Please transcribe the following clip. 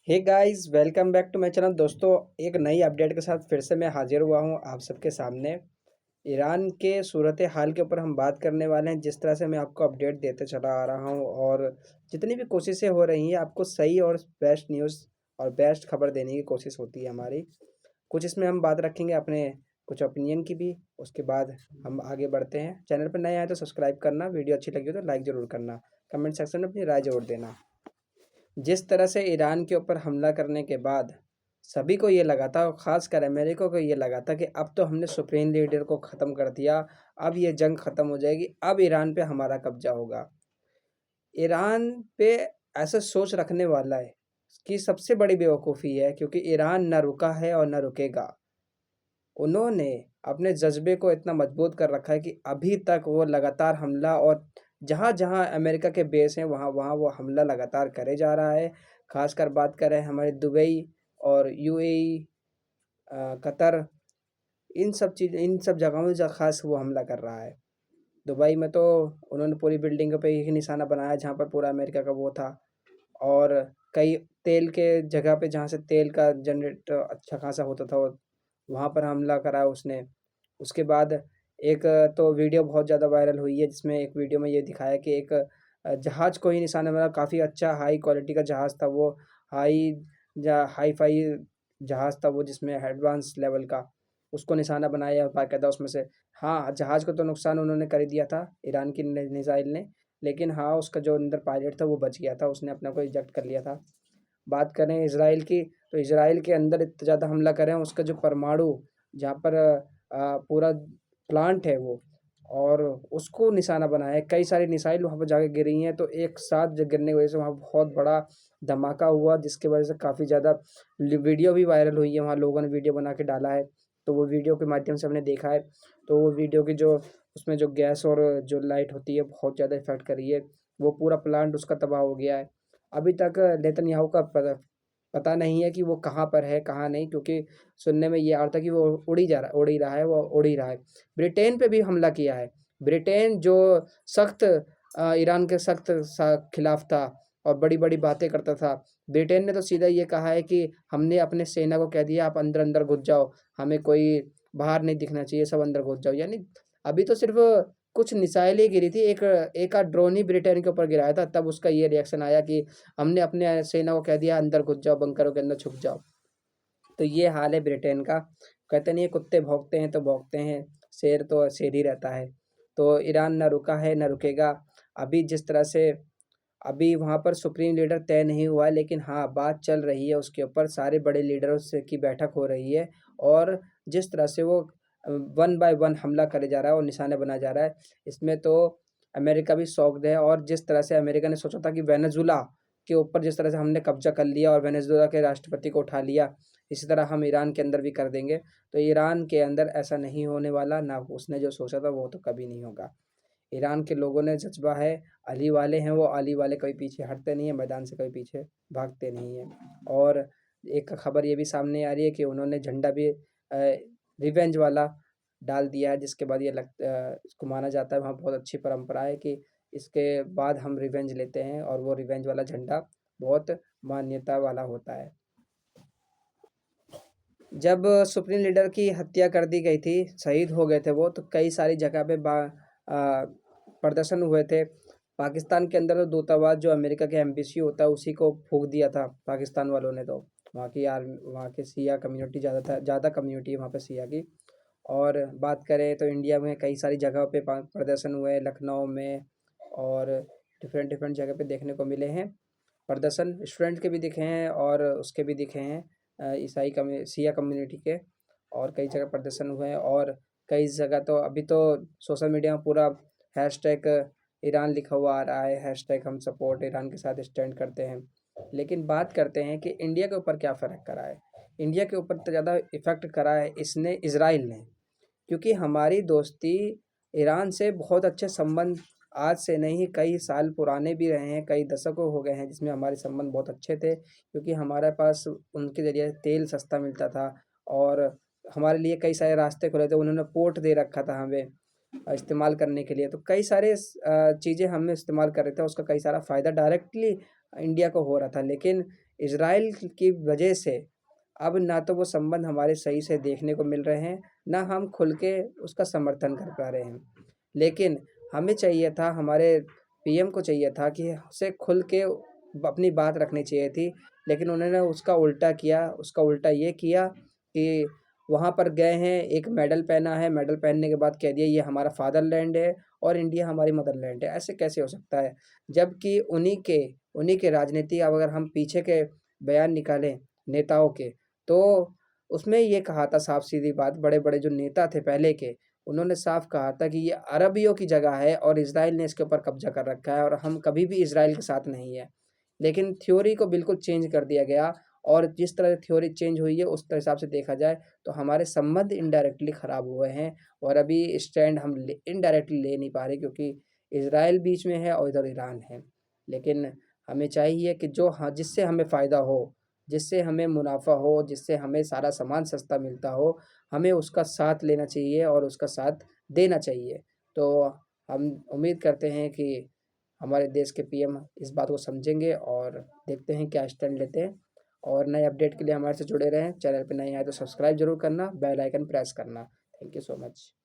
Hey guys, welcome back to my channel. दोस्तों, एक नई अपडेट के साथ फिर से मैं हाजिर हुआ हूं आप सबके सामने। ईरान के सूरत हाल के ऊपर हम बात करने वाले हैं। जिस तरह से मैं आपको अपडेट देते चला आ रहा हूं और जितनी भी कोशिशें हो रही हैं आपको सही और बेस्ट न्यूज़ और बेस्ट खबर देने की कोशिश होती है हमारी। कुछ इसमें हम बात रखेंगे अपने कुछ ओपिनियन की भी। उसके बाद हम आगे बढ़ते हैं। चैनल पर नए आए तो सब्सक्राइब करना, वीडियो अच्छी लगी हो तो लाइक ज़रूर करना, कमेंट सेक्शन में अपनी राय ज़रूर देना। जिस तरह से ईरान के ऊपर हमला करने के बाद सभी को ये लगा था और ख़ासकर अमेरिका को ये लगा था कि अब तो हमने सुप्रीम लीडर को ख़त्म कर दिया, अब ये जंग ख़त्म हो जाएगी, अब ईरान पे हमारा कब्जा होगा। ईरान पे ऐसा सोच रखने वाला है कि सबसे बड़ी बेवकूफ़ी है, क्योंकि ईरान ना रुका है और ना रुकेगा। उन्होंने अपने जज्बे को इतना मजबूत कर रखा है कि अभी तक वो लगातार हमला और जहाँ-जहाँ अमेरिका के बेस हैं वहाँ-वहाँ वो हमला लगातार करे जा रहा है। ख़ासकर बात करें हमारे दुबई और यूएई, कतर, इन सब जगहों में ख़ास वो हमला कर रहा है। दुबई में तो उन्होंने पूरी बिल्डिंग पे एक निशाना बनाया जहाँ पर पूरा अमेरिका का वो था। और कई तेल के जगह पे जहाँ से तेल का जनरेट अच्छा खासा होता था वहाँ पर हमला करा उसने। उसके बाद एक तो वीडियो बहुत ज़्यादा वायरल हुई है, जिसमें एक वीडियो में ये दिखाया कि एक जहाज़ को ही निशाना बनाया। काफ़ी अच्छा हाई क्वालिटी का जहाज़ था वो, हाई फाई जहाज़ था वो, जिसमें एडवांस लेवल का उसको निशाना बनाया बाकायदा उसमें से। हाँ, जहाज़ को तो नुकसान उन्होंने कर ही दिया था ईरान की मिसाइल ने, लेकिन हाँ, उसका जो अंदर पायलट था वो बच गया था, उसने अपने को इजेक्ट कर लिया था। बात करें इसराइल की, तो इसराइल के अंदर इतना ज़्यादा हमला करें, उसका जो परमाणु जहाँ पर पूरा प्लांट है वो, और उसको निशाना बनाया है। कई सारी मिसाइल वहाँ पर जाके गिरी हैं, तो एक साथ गिरने की वजह से वहाँ बहुत बड़ा धमाका हुआ, जिसकी वजह से काफ़ी ज़्यादा वीडियो भी वायरल हुई है। वहाँ लोगों ने वीडियो बना के डाला है, तो वो वीडियो के माध्यम से हमने देखा है। तो वो वीडियो की जो उसमें जो गैस और जो लाइट होती है बहुत ज़्यादा इफेक्ट करी है। वो पूरा प्लांट उसका तबाह हो गया है। अभी तक नेतन्याहू का पता नहीं है कि वो कहाँ पर है, कहाँ नहीं, क्योंकि सुनने में ये आ रहा था कि वो उड़ ही रहा है, वो उड़ ही रहा है। ब्रिटेन पे भी हमला किया है। ब्रिटेन जो सख्त ईरान के सख्त खिलाफ था और बड़ी-बड़ी बातें करता था। ब्रिटेन ने तो सीधा ये कहा है कि हमने अपने सेना को कह दिया आप अंदर-अंदर घुस जाओ, हमें कोई बाहर नहीं दिखना चाहिए, सब अंदर घुस जाओ। यानी अभी तो सिर्फ़ कुछ मिसाइलें गिरी थी, एक आध ड्रोन ही ब्रिटेन के ऊपर गिराया था, तब उसका ये रिएक्शन आया कि हमने अपने सेना को कह दिया अंदर घुस जाओ, बंकरों के अंदर छुप जाओ। तो ये हाल है ब्रिटेन का। कहते नहीं है कुत्ते भौंकते हैं तो भौंकते हैं, शेर तो शेर ही रहता है। तो ईरान ना रुका है, ना रुकेगा। अभी जिस तरह से अभी वहाँ पर सुप्रीम लीडर तय नहीं हुआ है, लेकिन हाँ, बात चल रही है उसके ऊपर, सारे बड़े लीडरों से की बैठक हो रही है। और जिस तरह से वो वन बाय वन हमला करे जा रहा है और निशाने बनाया जा रहा है, इसमें तो अमेरिका भी शॉक्ड है। और जिस तरह से अमेरिका ने सोचा था कि वेनेजुला के ऊपर जिस तरह से हमने कब्जा कर लिया और वेनेजुला के राष्ट्रपति को उठा लिया, इसी तरह हम ईरान के अंदर भी कर देंगे। तो ईरान के अंदर ऐसा नहीं होने वाला, ना उसने जो सोचा था वो तो कभी नहीं होगा। ईरान के लोगों ने जज़्बा है, अली वाले हैं वो, अली वाले कभी पीछे हटते नहीं हैं, मैदान से कभी पीछे भागते नहीं हैं। और एक खबर ये भी सामने आ रही है कि उन्होंने झंडा भी रिवेंज वाला डाल दिया है, जिसके बाद इसको माना जाता है वहाँ बहुत अच्छी परंपरा है कि इसके बाद हम रिवेंज लेते हैं, और वो रिवेंज वाला झंडा बहुत मान्यता वाला होता है। जब सुप्रीम लीडर की हत्या कर दी गई थी, शहीद हो गए थे वो, तो कई सारी जगह पे प्रदर्शन हुए थे। पाकिस्तान के अंदर तो दूतावास जो अमेरिका के एम्बेसी होता है उसी को फूँक दिया था पाकिस्तान वालों ने। तो वहाँ की शिया कम्युनिटी ज़्यादा कम्युनिटी है वहाँ पे शिया की। और बात करें तो इंडिया में कई सारी जगहों पे प्रदर्शन हुए, लखनऊ में और डिफरेंट डिफरेंट जगह पे देखने को मिले हैं प्रदर्शन। स्टूडेंट के भी दिखे हैं और उसके भी दिखे हैं, शिया कम्युनिटी के। और कई जगह प्रदर्शन हुए हैं, और कई जगह तो अभी तो सोशल मीडिया में पूरा हैशटैग ईरान लिखा हुआ आ रहा है, हैशटैग हम सपोर्ट ईरान के साथ स्टैंड करते हैं। लेकिन बात करते हैं कि इंडिया के ऊपर क्या फ़र्क करा है। इंडिया के ऊपर तो ज़्यादा इफ़ेक्ट करा है इसने इज़राइल ने, क्योंकि हमारी दोस्ती ईरान से बहुत अच्छे संबंध आज से नहीं कई साल पुराने भी रहे हैं, कई दशकों हो गए हैं जिसमें हमारे संबंध बहुत अच्छे थे, क्योंकि हमारे पास उनके ज़रिए तेल सस्ता मिलता था और हमारे लिए कई सारे रास्ते खुले थे। उन्होंने पोर्ट दे रखा था हमें इस्तेमाल करने के लिए। तो कई सारे चीज़ें हम इस्तेमाल कर रहे थे, उसका कई सारा फ़ायदा डायरेक्टली इंडिया को हो रहा था। लेकिन इज़राइल की वजह से अब ना तो वो संबंध हमारे सही से देखने को मिल रहे हैं, ना हम खुल के उसका समर्थन कर पा रहे हैं। लेकिन हमें चाहिए था, हमारे पीएम को चाहिए था कि उसे खुल के अपनी बात रखनी चाहिए थी, लेकिन उन्होंने उसका उल्टा किया। उसका उल्टा ये किया कि वहाँ पर गए हैं, एक मेडल पहना है, मेडल पहनने के बाद कह दिया ये हमारा फादरलैंड है और इंडिया हमारी मदरलैंड है। ऐसे कैसे हो सकता है? जबकि उन्हीं के राजनीति, अब अगर हम पीछे के बयान निकालें नेताओं के, तो उसमें ये कहा था साफ-सीधी बात, बड़े-बड़े जो नेता थे पहले के, उन्होंने साफ कहा था कि ये अरबियों की जगह है और इज़राइल ने इसके ऊपर कब्ज़ा कर रखा है और हम कभी भी इज़राइल के साथ नहीं है। लेकिन थ्योरी को बिल्कुल चेंज कर दिया गया और जिस तरह से थ्योरी चेंज हुई है उस हिसाब से देखा जाए तो हमारे संबंध इनडायरेक्टली ख़राब हुए हैं और अभी स्टैंड हम इनडायरेक्टली ले नहीं पा रहे, क्योंकि इज़राइल बीच में है और इधर ईरान है। लेकिन हमें चाहिए कि जो, हाँ, जिससे हमें फ़ायदा हो, जिससे हमें मुनाफ़ा हो, जिससे हमें सारा सामान सस्ता मिलता हो, हमें उसका साथ लेना चाहिए और उसका साथ देना चाहिए। तो हम उम्मीद करते हैं कि हमारे देश के पीएम इस बात को समझेंगे और देखते हैं क्या स्टैंड लेते हैं। और नए अपडेट के लिए हमारे से जुड़े रहें। चैनल पे नए आए तो सब्सक्राइब ज़रूर करना, बेल आइकन प्रेस करना। Thank you so much.